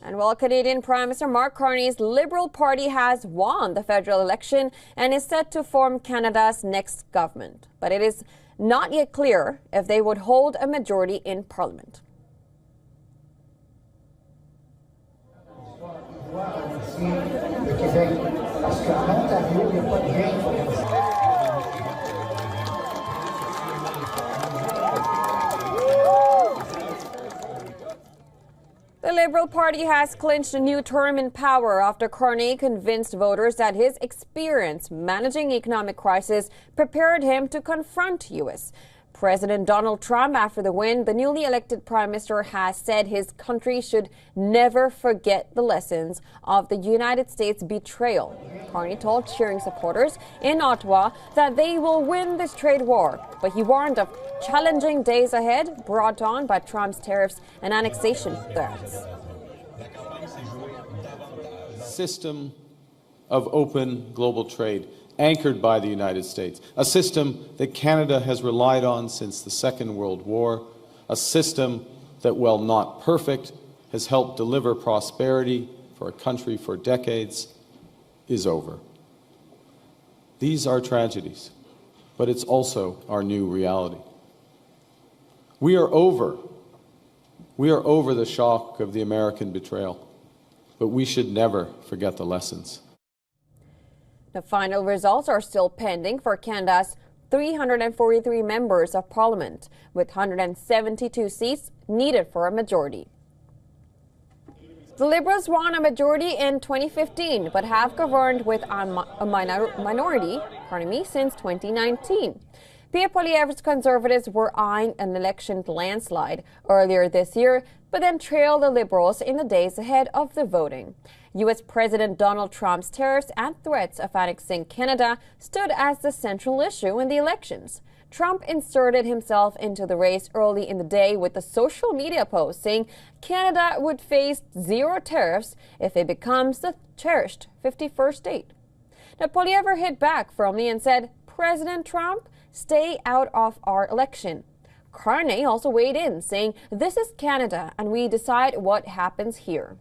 And while Canadian Prime Minister Mark Carney's Liberal Party has won the federal election and is set to form Canada's next government, but it is not yet clear if they would hold a majority in Parliament. The Liberal Party has clinched a new term in power after Carney convinced voters that his experience managing economic crisis prepared him to confront U.S. President Donald Trump. After the win, the newly elected Prime Minister has said his country should never forget the lessons of the United States betrayal. Carney told cheering supporters in Ottawa that they will win this trade war, but he warned of challenging days ahead brought on by Trump's tariffs and annexation threats. System of open global trade anchored by the United States, a system that Canada has relied on since the Second World War, a system that, while not perfect, has helped deliver prosperity for a country for decades, is over. These are tragedies, but it's also our new reality. We are over the shock of the American betrayal, but we should never forget the lessons. The final results are still pending for Canada's 343 members of Parliament, with 172 seats needed for a majority. The Liberals won a majority in 2015, but have governed with a minority since 2019. Pierre Poilievre's Conservatives were eyeing an election landslide earlier this year, but then trailed the Liberals in the days ahead of the voting. U.S. President Donald Trump's tariffs and threats of annexing Canada stood as the central issue in the elections. Trump inserted himself into the race early in the day with a social media post saying Canada would face zero tariffs if it becomes the cherished 51st state. Now, Poilievre hit back firmly and said, "President Trump, stay out of our election." Carney also weighed in, saying, "This is Canada and we decide what happens here."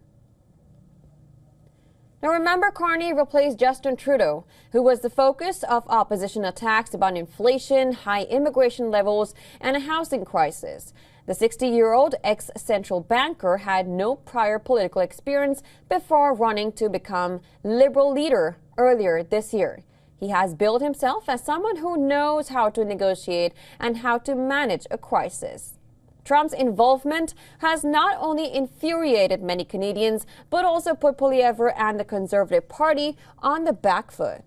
Now remember, Carney replaced Justin Trudeau, who was the focus of opposition attacks about inflation, high immigration levels, and a housing crisis. The 60-year-old ex-central banker had no prior political experience before running to become Liberal leader earlier this year. He has billed himself as someone who knows how to negotiate and how to manage a crisis. Trump's involvement has not only infuriated many Canadians, but also put Poilievre and the Conservative Party on the back foot.